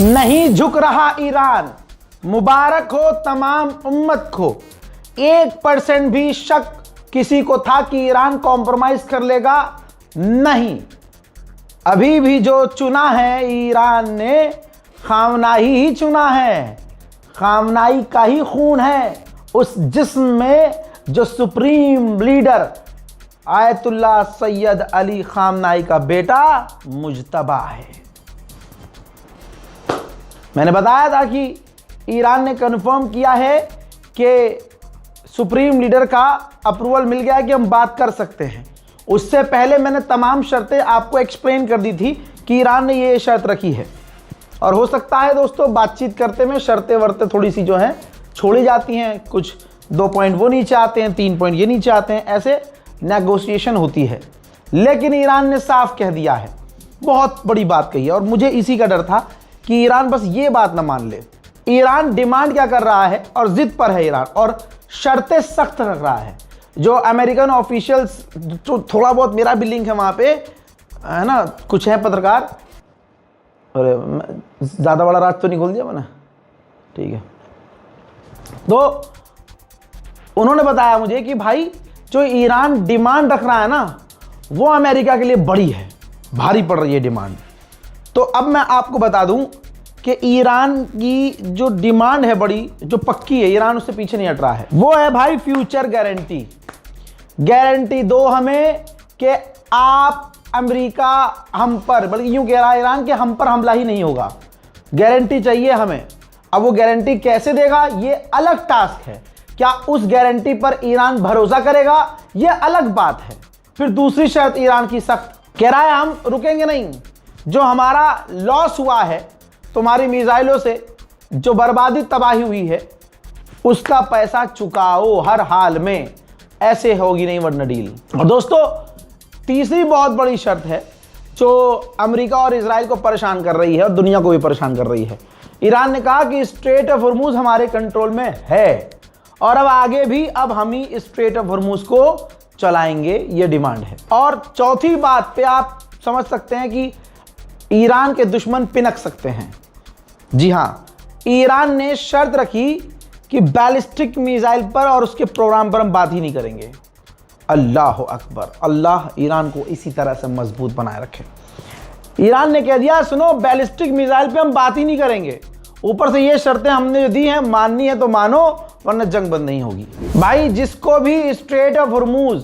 नहीं झुक रहा ईरान। मुबारक हो तमाम उम्मत को। 1% भी शक किसी को था कि ईरान कॉम्प्रोमाइज कर लेगा? नहीं। अभी भी जो चुना है ईरान ने, खामनाई ही चुना है। खामनाई का ही खून है उस जिस्म में जो supreme leader Ayatollah Syed Ali खामनाई का बेटा मुज्तबा है। मैंने बताया था कि ईरान ने कन्फर्म किया है कि सुप्रीम लीडर का अप्रूवल मिल गया है कि हम बात कर सकते हैं। उससे पहले मैंने तमाम शर्तें आपको एक्सप्लेन कर दी थी कि ईरान ने ये शर्त रखी है। और हो सकता है दोस्तों बातचीत करते में शर्तें वर्तें थोड़ी सी जो हैं छोड़ी जाती हैं, कुछ 2 पॉइंट वो नीचे आते हैं, 3 पॉइंट ये नीचे आते हैं, ऐसे नेगोशिएशन होती है। लेकिन ईरान ने साफ कह दिया है, बहुत बड़ी बात कही है। और मुझे इसी का डर था कि ईरान बस ये बात ना मान ले। ईरान डिमांड क्या कर रहा है और जिद पर है ईरान, और शर्तें सख्त रख रहा है। जो अमेरिकन ऑफिशियल्स, जो थोड़ा बहुत मेरा भी लिंक है वहाँ पे, है ना, कुछ हैं पत्रकार। अरे ज़्यादा बड़ा राज तो नहीं खोल दिया मैंने, ठीक है। तो उन्होंने बताया मुझे कि भाई जो ईरान डिमांड रख रहा है ना, वो अमेरिका के लिए बड़ी है, भारी पड़ रही है डिमांड। तो अब मैं आपको बता दूं कि ईरान की जो डिमांड है बड़ी, जो पक्की है, ईरान उससे पीछे नहीं हट रहा है, वो है भाई फ्यूचर गारंटी। गारंटी दो हमें कि आप अमेरिका हम पर, बल्कि यूं कह रहा है ईरान कि हम पर हमला ही नहीं होगा। गारंटी चाहिए हमें। अब वो गारंटी कैसे देगा ये अलग टास्क है। क्या उस गारंटी पर ईरान भरोसा करेगा ये अलग बात है। फिर दूसरी शर्त ईरान की सख्त, कह रहा है हम रुकेंगे नहीं। जो हमारा लॉस हुआ है तुम्हारी मिसाइलों से, जो बर्बादी तबाही हुई है, उसका पैसा चुकाओ हर हाल में, ऐसे होगी नहीं वरना डील। और दोस्तों तीसरी बहुत बड़ी शर्त है जो अमेरिका और इजराइल को परेशान कर रही है और दुनिया को भी परेशान कर रही है। ईरान ने कहा कि स्ट्रेट ऑफ हॉर्मूज हमारे कंट्रोल में है और अब आगे भी अब हम ही स्ट्रेट ऑफ हॉर्मूज को चलाएंगे, ये डिमांड है। और चौथी बात पे आप समझ सकते हैं कि ईरान के दुश्मन पिनक सकते हैं। जी हाँ, ईरान ने शर्त रखी कि बैलिस्टिक मिसाइल पर और उसके प्रोग्राम पर हम बात ही नहीं करेंगे। अल्लाह अकबर, अल्लाह ईरान को इसी तरह से मजबूत बनाए रखे। ईरान ने कह दिया सुनो बैलिस्टिक मिसाइल पे हम बात ही नहीं करेंगे, ऊपर से ये शर्तें हमने जो दी हैं माननी है तो मानो वरना जंग बंद नहीं होगी। भाई जिसको भी स्ट्रेट ऑफ हॉर्मूज,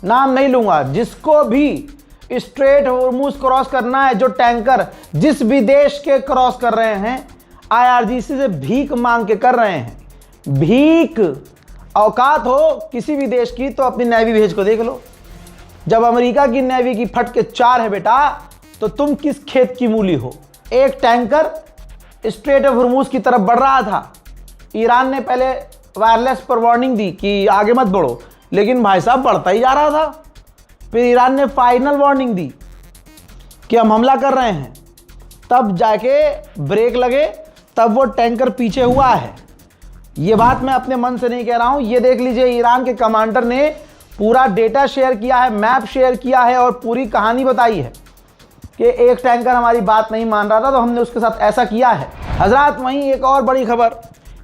नाम नहीं लूंगा, जिसको भी स्ट्रेट हॉर्मूज क्रॉस करना है, जो टैंकर जिस भी देश के क्रॉस कर रहे हैं, आईआरजीसी से भीख मांग के कर रहे हैं, भीख। औकात हो किसी भी देश की तो अपनी नेवी भेज को देख लो। जब अमेरिका की नेवी की फट के 4 है बेटा, तो तुम किस खेत की मूली हो। एक टैंकर स्ट्रेट ऑफ हॉर्मूज की तरफ बढ़ रहा था। ईरान ने पहले वायरलेस पर वार्निंग दी कि आगे मत बढ़ो, लेकिन भाई साहब बढ़ता ही जा रहा था। फिर ईरान ने फाइनल वार्निंग दी कि हम हमला कर रहे हैं, तब जाके ब्रेक लगे, तब वो टैंकर पीछे हुआ है। ये बात मैं अपने मन से नहीं कह रहा हूं, ये देख लीजिए ईरान के कमांडर ने पूरा डेटा शेयर किया है, मैप शेयर किया है और पूरी कहानी बताई है कि एक टैंकर हमारी बात नहीं मान रहा था तो हमने उसके साथ ऐसा किया है। हजरात वहीं एक और बड़ी खबर,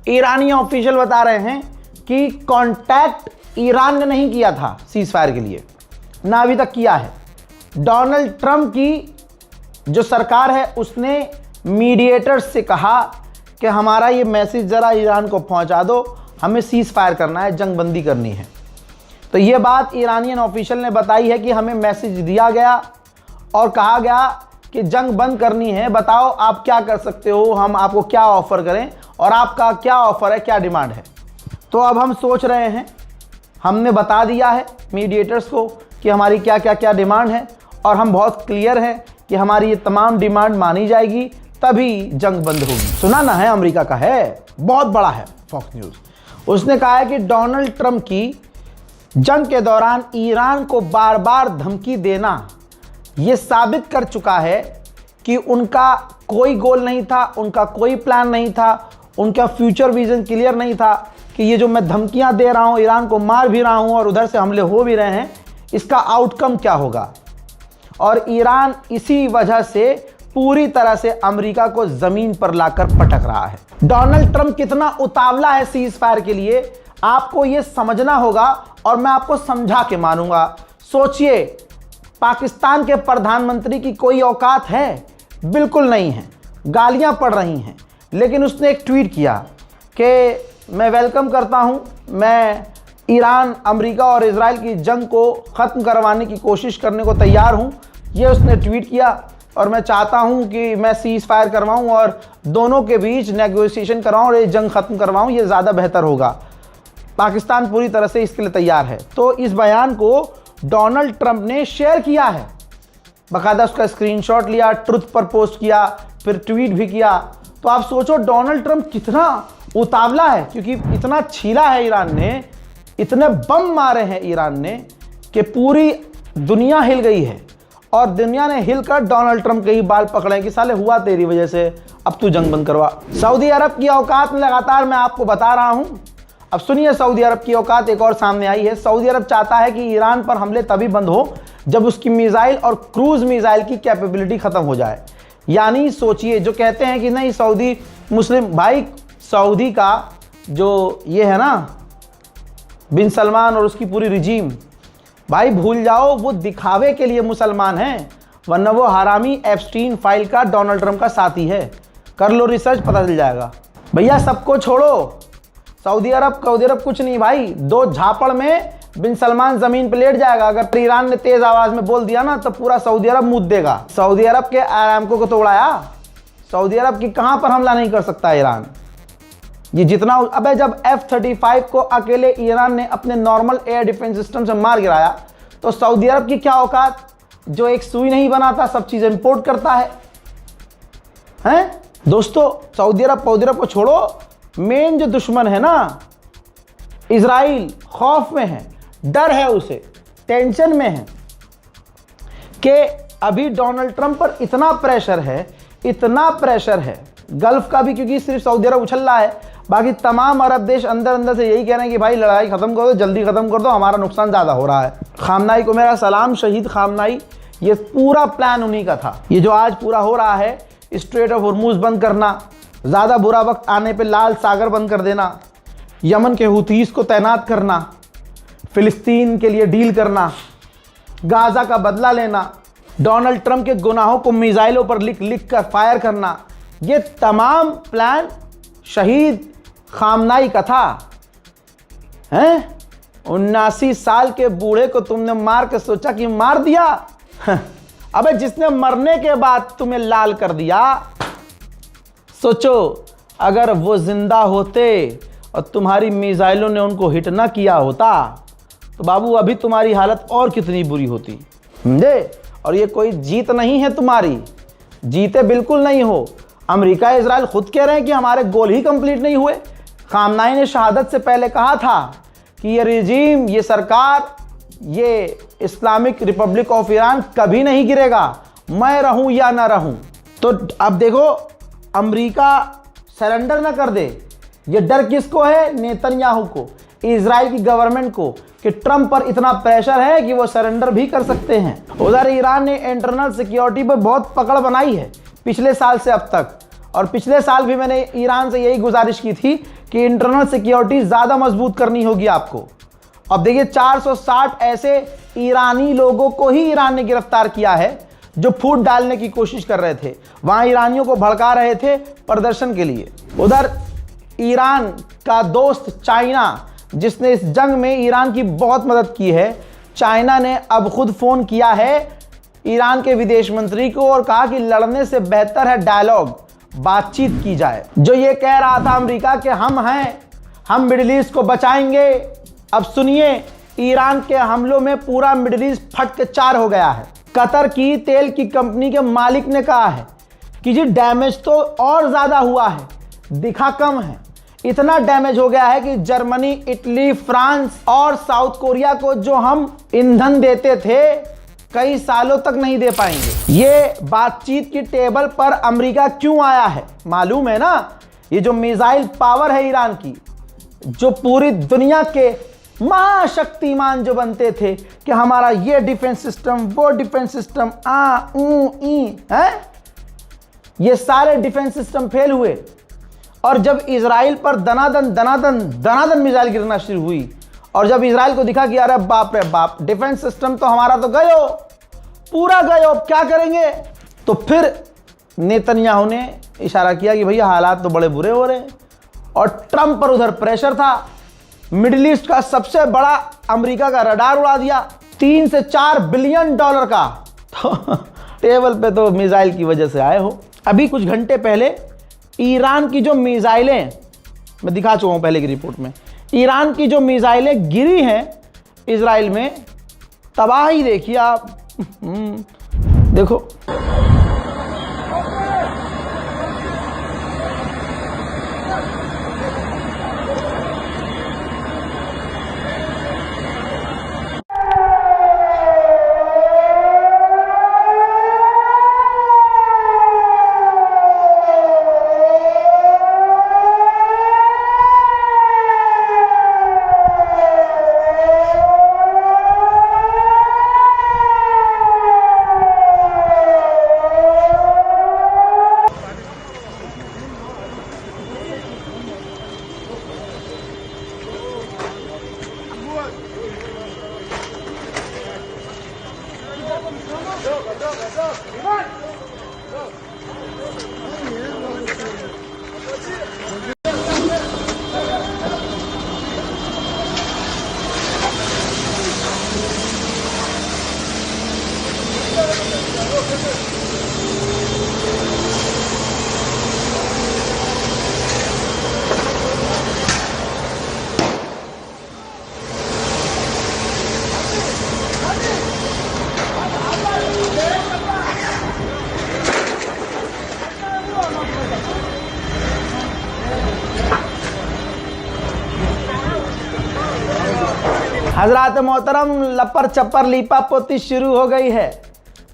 ईरानी ऑफिशियल बता रहे हैं कि कांटेक्ट ईरान ने नहीं किया था सीज फायर के लिए, ना अभी तक किया है। डोनाल्ड ट्रंप की जो सरकार है उसने मीडिएटर्स से कहा कि हमारा ये मैसेज ज़रा ईरान को पहुंचा दो, हमें सीज फायर करना है, जंग बंदी करनी है। तो ये बात ईरानियन ऑफिशियल ने बताई है कि हमें मैसेज दिया गया और कहा गया कि जंग बंद करनी है, बताओ आप क्या कर सकते हो, हम आपको क्या ऑफ़र करें और आपका क्या ऑफ़र है, क्या डिमांड है। तो अब हम सोच रहे हैं, हमने बता दिया है मीडिएटर्स को कि हमारी क्या क्या क्या डिमांड है और हम बहुत क्लियर हैं कि हमारी ये तमाम डिमांड मानी जाएगी तभी जंग बंद होगी। सुना ना है, अमेरिका का है, बहुत बड़ा है, फॉक्स न्यूज़। उसने कहा है कि डोनाल्ड ट्रंप की जंग के दौरान ईरान को बार बार धमकी देना ये साबित कर चुका है कि उनका कोई गोल नहीं था, उनका कोई प्लान नहीं था, उनका फ्यूचर विजन क्लियर नहीं था कि ये जो मैं धमकियां दे रहा हूं, ईरान को मार भी रहा हूं और उधर से हमले हो भी रहे हैं, इसका आउटकम क्या होगा। और ईरान इसी वजह से पूरी तरह से अमेरिका को जमीन पर लाकर पटक रहा है। डोनाल्ड ट्रंप कितना उतावला है सीज फायर के लिए, आपको यह समझना होगा और मैं आपको समझा के मानूंगा। सोचिए, पाकिस्तान के प्रधानमंत्री की कोई औकात है? बिल्कुल नहीं है, गालियां पड़ रही हैं। लेकिन उसने एक ट्वीट किया कि मैं वेलकम करता हूं, मैं ईरान, अमेरिका और इजराइल की जंग को ख़त्म करवाने की कोशिश करने को तैयार हूं। ये उसने ट्वीट किया और मैं चाहता हूं कि मैं सीज फायर करवाऊं और दोनों के बीच नेगोशिएशन करवाऊं और ये जंग ख़त्म करवाऊं, ये ज़्यादा बेहतर होगा। पाकिस्तान पूरी तरह से इसके लिए तैयार है। तो इस बयान को डोनाल्ड ट्रंप ने शेयर किया है, बाकायदा उसका स्क्रीनशॉट लिया, ट्रुथ पर पोस्ट किया, फिर ट्वीट भी किया। तो आप सोचो डोनाल्ड ट्रंप कितना उतावला है, क्योंकि इतना छीला है ईरान ने, इतने बम मारे हैं ईरान ने कि पूरी दुनिया हिल गई है। और दुनिया ने हिलकर डोनाल्ड ट्रंप के ही बाल पकड़े कि साले हुआ तेरी वजह से, अब तू जंग बंद करवा। सऊदी अरब की औकात में लगातार मैं आपको बता रहा हूं। अब सुनिए, सऊदी अरब की औकात एक और सामने आई है। सऊदी अरब चाहता है कि ईरान पर हमले तभी बंद हो जब उसकी मिसाइल और क्रूज मिसाइल की कैपेबिलिटी खत्म हो जाए। यानी सोचिए, जो कहते हैं कि नहीं सऊदी मुस्लिम, भाई सऊदी का जो ये है ना बिन सलमान और उसकी पूरी रिजीम, भाई भूल जाओ, वो दिखावे के लिए मुसलमान हैं, वरना वो हरामी एप्स्टीन फाइल का डोनाल्ड ट्रंप का साथी है। कर लो रिसर्च, पता चल जाएगा। भैया सबको छोड़ो, सऊदी अरब कुछ नहीं भाई, 2 झापड़ में बिन सलमान जमीन पे लेट जाएगा। अगर ईरान ने तेज आवाज में बोल दिया ना तो पूरा सऊदी अरब मुद्द देगा। सऊदी अरब के आरामको को तो उड़ाया, सऊदी अरब की कहां पर हमला नहीं कर सकता ईरान। ये जितना, अबे जब F-35 को अकेले ईरान ने अपने नॉर्मल एयर डिफेंस सिस्टम से मार गिराया तो सऊदी अरब की क्या औकात, जो एक सुई नहीं बनाता, सब चीजें इंपोर्ट करता है। हैं दोस्तों, सऊदी अरब को छोड़ो, मेन जो दुश्मन है ना इजराइल, खौफ में है, डर है उसे, टेंशन में है कि अभी डोनाल्ड ट्रंप पर इतना प्रेशर है गल्फ का भी, क्योंकि सिर्फ सऊदी अरब उछल रहा है, बाकी तमाम अरब देश अंदर अंदर से यही कह रहे हैं कि भाई लड़ाई खत्म कर दो, जल्दी खत्म कर दो, हमारा नुकसान ज़्यादा हो रहा है। खामनाई को मेरा सलाम, शहीद खामनाई। ये पूरा प्लान उन्हीं का था। ये जो आज पूरा हो रहा है, स्ट्रेट ऑफ हॉर्मुज़ बंद करना, ज़्यादा बुरा वक्त आने पे लाल सागर बंद कर देना, यमन के हुतीस को तैनात करना, फिलिस्तीन के लिए डील करना, गाज़ा का बदला लेना, डोनाल्ड ट्रंप के गुनाहों को मिसाइलों पर लिख कर फायर करना, ये तमाम प्लान शहीद खामनाई का था। हैं 79 साल के बूढ़े को तुमने मार के सोचा कि मार दिया। अबे जिसने मरने के बाद तुम्हें लाल कर दिया, सोचो अगर वो जिंदा होते और तुम्हारी मिसाइलों ने उनको हिट ना किया होता तो बाबू अभी तुम्हारी हालत और कितनी बुरी होती, समझे। और ये कोई जीत नहीं है तुम्हारी, जीते बिल्कुल नहीं हो। अमेरिका इजराइल खुद कह रहे हैं कि हमारे गोल ही कंप्लीट नहीं हुए। खामनाई ने शहादत से पहले कहा था कि ये रिजीम, ये सरकार, ये इस्लामिक रिपब्लिक ऑफ ईरान कभी नहीं गिरेगा, मैं रहूं या ना रहूं। तो अब देखो, अमेरिका सरेंडर ना कर दे, ये डर किसको है? नेतन्याहू को, इजराइल की गवर्नमेंट को, कि ट्रंप पर इतना प्रेशर है कि वो सरेंडर भी कर सकते हैं। उधर ईरान ने इंटरनल सिक्योरिटी पर बहुत पकड़ बनाई है पिछले साल से अब तक, और पिछले साल भी मैंने ईरान से यही गुजारिश की थी कि इंटरनल सिक्योरिटी ज़्यादा मजबूत करनी होगी आपको। अब देखिए 460 ऐसे ईरानी लोगों को ही ईरान ने गिरफ्तार किया है जो फूट डालने की कोशिश कर रहे थे, वहाँ ईरानियों को भड़का रहे थे प्रदर्शन के लिए। उधर ईरान का दोस्त चाइना, जिसने इस जंग में ईरान की बहुत मदद की है, चाइना ने अब खुद फ़ोन किया है ईरान के विदेश मंत्री को और कहा कि लड़ने से बेहतर है डायलॉग, बातचीत की जाए। जो ये कह रहा था अमेरिका कि हम हैं, हम मिडिल ईस्ट को बचाएंगे, अब सुनिए ईरान के हमलों में पूरा मिडिल ईस्ट फट के 4 हो गया है। कतर की तेल की कंपनी के मालिक ने कहा है कि जी डैमेज तो और ज़्यादा हुआ है, दिखा कम है। इतना डैमेज हो गया है कि जर्मनी, इटली, फ्रांस और साउथ कोरिया को जो हम ईंधन देते थे कई सालों तक नहीं दे पाएंगे। ये बातचीत की टेबल पर अमेरिका क्यों आया है मालूम है ना? ये जो मिसाइल पावर है ईरान की, जो पूरी दुनिया के महाशक्तिमान जो बनते थे कि हमारा ये डिफेंस सिस्टम, वो डिफेंस सिस्टम, है, ये सारे डिफेंस सिस्टम फेल हुए। और जब इजराइल पर दनादन मिसाइल गिरना शुरू हुई और जब इजराइल को दिखा कि अरे बाप रे बाप, डिफेंस सिस्टम तो हमारा तो गयो, पूरा गयो, अब क्या करेंगे, तो फिर नेतन्याहू ने इशारा किया कि भैया हालात तो बड़े बुरे हो रहे हैं। और ट्रंप पर उधर प्रेशर था, मिडिल ईस्ट का सबसे बड़ा अमेरिका का रडार उड़ा दिया 3 से 4 बिलियन डॉलर का। तो टेबल पे तो मिसाइल की वजह से आए हो। अभी कुछ घंटे पहले ईरान की जो मिसाइलें, मैं दिखा चुका हूं पहले की रिपोर्ट में, ईरान की जो मिसाइलें गिरी हैं इजराइल में, तबाही देखिए आप। देखो हजरात मोहतरम, लपर चप्पर लीपा पोती शुरू हो गई है,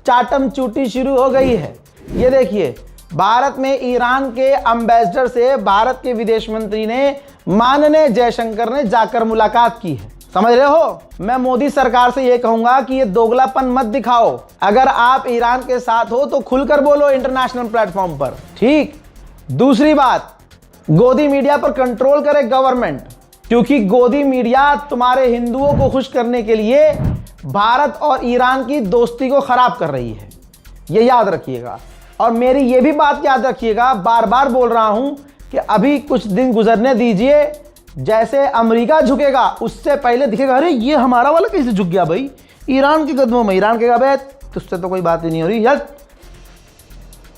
चाटम चूटी शुरू हो गई है। ये देखिए, भारत में ईरान के एम्बेसडर से भारत के विदेश मंत्री ने माननीय जयशंकर ने जाकर मुलाकात की है। समझ रहे हो? मैं मोदी सरकार से ये कहूंगा कि ये दोगलापन मत दिखाओ। अगर आप ईरान के साथ हो तो खुलकर बोलो इंटरनेशनल प्लेटफॉर्म पर, ठीक। दूसरी बात, गोदी मीडिया पर कंट्रोल करे गवर्नमेंट, क्योंकि गोदी मीडिया तुम्हारे हिंदुओं को खुश करने के लिए भारत और ईरान की दोस्ती को खराब कर रही है। ये याद रखिएगा। और मेरी ये भी बात याद रखिएगा, बार बार बोल रहा हूं कि अभी कुछ दिन गुजरने दीजिए, जैसे अमेरिका झुकेगा उससे पहले दिखेगा अरे ये हमारा वाला कैसे झुक गया भाई ईरान के कदमों में। ईरान के कहा तुझसे तो कोई बात ही नहीं हो रही। Yes,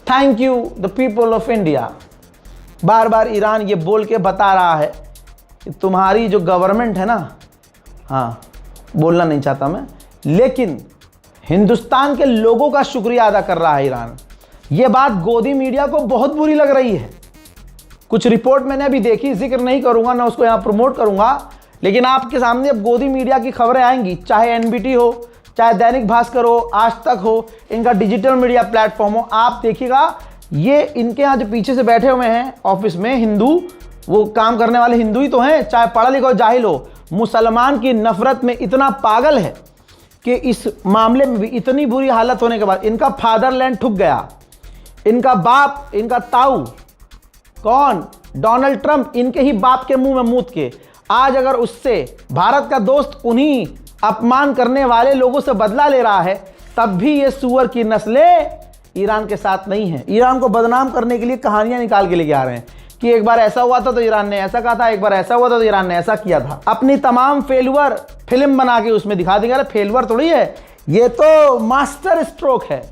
thank you the people of India. Bar bar Iran ये बोल के बता रहा है कि तुम्हारी जो गवर्नमेंट है ना, हाँ बोलना नहीं चाहता मैं, लेकिन हिंदुस्तान के लोगों का शुक्रिया अदा कर रहा है ईरान। ये बात गोदी मीडिया को बहुत बुरी लग रही है। कुछ रिपोर्ट मैंने अभी देखी, जिक्र नहीं करूंगा ना उसको यहाँ प्रमोट करूंगा, लेकिन आपके सामने अब गोदी मीडिया की खबरें आएंगी, चाहे एनबीटी हो, चाहे दैनिक भास्कर हो, आज तक हो, इनका डिजिटल मीडिया प्लेटफॉर्म हो। आप देखिएगा, ये इनके यहाँ जो पीछे से बैठे हुए हैं ऑफिस में हिंदू, वो काम करने वाले हिंदू ही तो हैं, चाहे पढ़ा लिखा हो जाहिल हो, मुसलमान की नफरत में इतना पागल है कि इस मामले में भी इतनी बुरी हालत होने के बाद इनका फादरलैंड ठुक गया। इनका बाप, इनका ताऊ कौन, डोनाल्ड ट्रंप, इनके ही बाप के मुंह में मूत के आज अगर उससे भारत का दोस्त उन्हीं अपमान करने वाले लोगों से बदला ले रहा है, तब भी ये सुअर की नस्लें ईरान के साथ नहीं है। ईरान को बदनाम करने के लिए कहानियां निकाल के लेके आ रहे हैं कि एक बार ऐसा हुआ था तो ईरान ने ऐसा कहा था, एक बार ऐसा हुआ था तो ईरान ने ऐसा किया था। अपनी तमाम फेलुअर फिल्म बना के उसमें दिखा देंगे। अरे फेलुअर थोड़ी है, ये तो मास्टर स्ट्रोक है।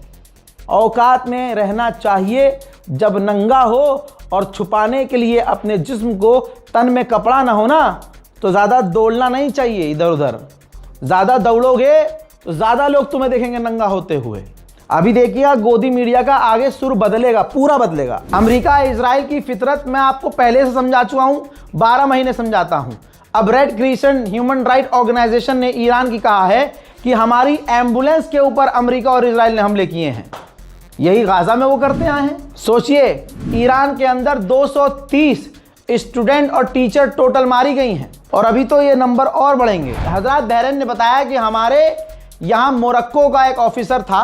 औकात में रहना चाहिए, जब नंगा हो और छुपाने के लिए अपने जिस्म को तन में कपड़ा ना हो ना, तो ज़्यादा दौड़ना नहीं चाहिए इधर उधर। ज़्यादा दौड़ोगे तो ज़्यादा लोग तुम्हें देखेंगे नंगा होते हुए। अभी देखिएगा गोदी मीडिया का आगे सुर बदलेगा, पूरा बदलेगा। अमेरिका इजराइल की फितरत मैं आपको पहले से समझा चुका हूं, 12 महीने समझाता हूं। अब Red Crescent human right organisation ने ईरान की कहा है कि हमारी एम्बुलेंस के ऊपर अमेरिका और इजराइल ने हमले किए हैं। यही गाजा में वो करते आए हैं। सोचिए, ईरान के अंदर 230 स्टूडेंट और टीचर टोटल मारी गई हैं, और अभी तो ये नंबर और बढ़ेंगे। हजरत बहरैन ने बताया कि हमारे यहाँ मोरक्को का एक ऑफिसर था,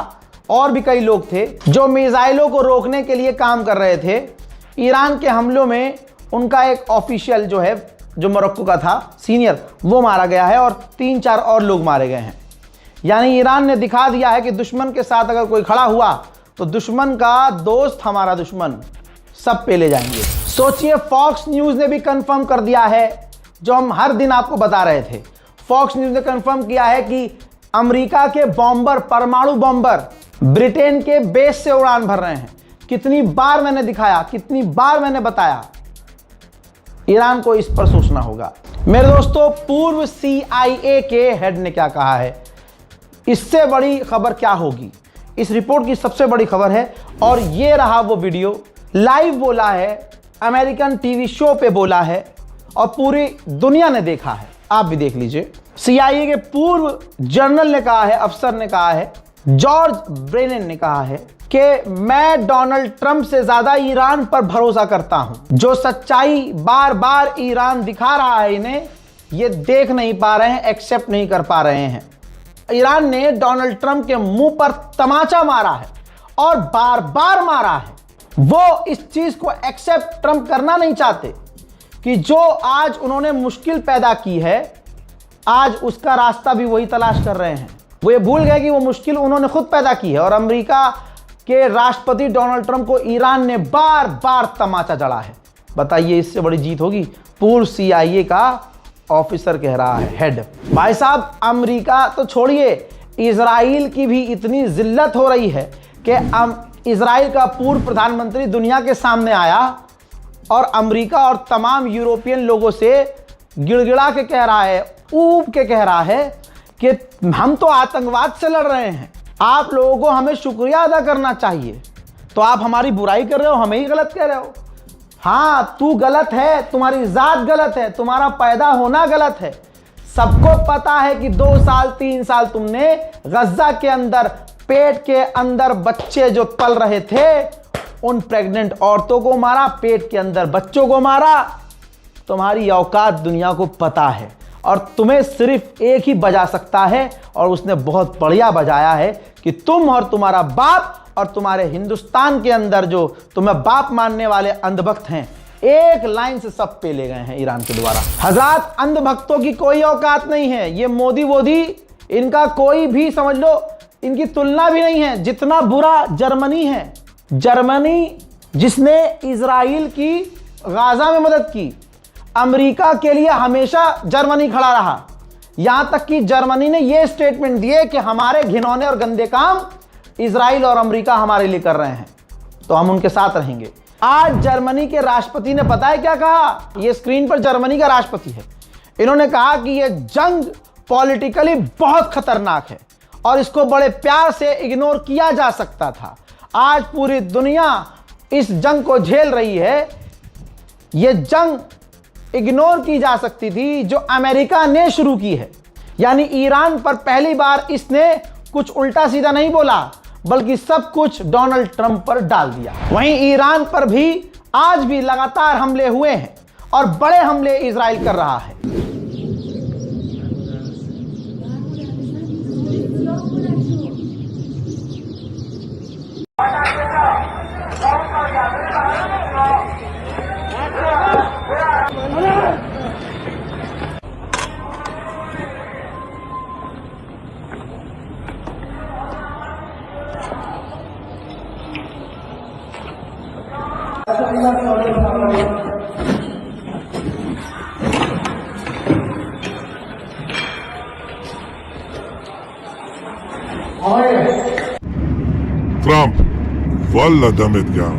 और भी कई लोग थे जो मिसाइलों को रोकने के लिए काम कर रहे थे। ईरान के हमलों में उनका एक ऑफिशियल जो है, जो मोरक्को का था सीनियर, वो मारा गया है और 3-4 और लोग मारे गए हैं। यानी ईरान ने दिखा दिया है कि दुश्मन के साथ अगर कोई खड़ा हुआ तो दुश्मन का दोस्त हमारा दुश्मन, सब पे ले जाएंगे। सोचिए, फॉक्स न्यूज़ ने भी कंफर्म कर दिया है जो हम हर दिन आपको बता रहे थे। फॉक्स न्यूज़ ने कंफर्म किया है कि अमेरिका के बॉम्बर, परमाणु बॉम्बर ब्रिटेन के बेस से उड़ान भर रहे हैं। कितनी बार मैंने दिखाया, कितनी बार मैंने बताया, ईरान को इस पर सोचना होगा। मेरे दोस्तों, पूर्व CIA के हेड ने क्या कहा है, इससे बड़ी खबर क्या होगी। इस रिपोर्ट की सबसे बड़ी खबर है, और ये रहा वो वीडियो। लाइव बोला है, अमेरिकन टीवी शो पे बोला है और पूरी दुनिया ने देखा है। आप भी देख लीजिए। CIA के पूर्व जनरल ने कहा है, अफसर ने कहा है, जॉर्ज ब्रेनन ने कहा है कि मैं डोनाल्ड ट्रंप से ज्यादा ईरान पर भरोसा करता हूं। जो सच्चाई बार बार ईरान दिखा रहा है, इन्हें ये देख नहीं पा रहे हैं, एक्सेप्ट नहीं कर पा रहे हैं। ईरान ने डोनाल्ड ट्रंप के मुंह पर तमाचा मारा है और बार बार मारा है। वो इस चीज को एक्सेप्ट ट्रंप करना नहीं चाहते कि जो आज उन्होंने मुश्किल पैदा की है, आज उसका रास्ता भी वही तलाश कर रहे हैं। वो ये भूल गए कि वो मुश्किल उन्होंने खुद पैदा की है। और अमेरिका के राष्ट्रपति डोनाल्ड ट्रंप को ईरान ने बार बार तमाचा जड़ा है। बताइए, इससे बड़ी जीत होगी। पूर्व CIA का ऑफिसर कह रहा है, हेड। भाई साहब, अमेरिका तो छोड़िए, इजराइल की भी इतनी जिल्लत हो रही है कि इजराइल का पूर्व प्रधानमंत्री दुनिया के सामने आया और अमेरिका और तमाम यूरोपियन लोगों से गिड़गिड़ा के कह रहा है, ऊब के कह रहा है कि हम तो आतंकवाद से लड़ रहे हैं, आप लोगों को हमें शुक्रिया अदा करना चाहिए। तो आप हमारी बुराई कर रहे हो, हमें ही गलत कह रहे हो। हाँ, तू गलत है, तुम्हारी जात गलत है, तुम्हारा पैदा होना गलत है। सबको पता है कि 2 साल 3 साल तुमने गजा के अंदर, पेट के अंदर बच्चे जो पल रहे थे, उन प्रेग्नेंट औरतों को मारा, पेट के अंदर बच्चों को मारा। तुम्हारी औकात दुनिया को पता है और तुम्हें सिर्फ एक ही बजा सकता है, और उसने बहुत बढ़िया बजाया है कि तुम और तुम्हारा बाप और तुम्हारे हिंदुस्तान के अंदर जो तुम्हें बाप मानने वाले अंधभक्त हैं, एक लाइन से सब पे ले गए हैं ईरान के द्वारा। हज़रात, अंधभक्तों की कोई औकात नहीं है। ये मोदी इनका कोई भी, समझ लो, इनकी तुलना भी नहीं है। जितना बुरा जर्मनी है, जर्मनी जिसने इजराइल की गाजा में मदद की, अमेरिका के लिए हमेशा जर्मनी खड़ा रहा। यहां तक कि जर्मनी ने यह स्टेटमेंट दिए कि हमारे घिनौने और गंदे काम इजराइल और अमेरिका हमारे लिए कर रहे हैं, तो हम उनके साथ रहेंगे। आज जर्मनी के राष्ट्रपति ने पता है क्या कहा? यह स्क्रीन पर जर्मनी का राष्ट्रपति है। इन्होंने कहा कि यह जंग पॉलिटिकली बहुत खतरनाक है और इसको बड़े प्यार से इग्नोर किया जा सकता था। आज पूरी दुनिया इस जंग को झेल रही है। यह जंग इग्नोर की जा सकती थी जो अमेरिका ने शुरू की है। यानी ईरान पर पहली बार इसने कुछ उल्टा सीधा नहीं बोला, बल्कि सब कुछ डोनाल्ड ट्रंप पर डाल दिया। वहीं ईरान पर भी आज भी लगातार हमले हुए हैं और बड़े हमले इजराइल कर रहा है। טראמפ, וואלה דמת גרם.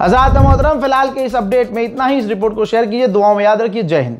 हज़रात मोहतरम, फिलहाल के इस अपडेट में इतना ही। इस रिपोर्ट को शेयर कीजिए, दुआओं में याद रखिए। जय हिंद।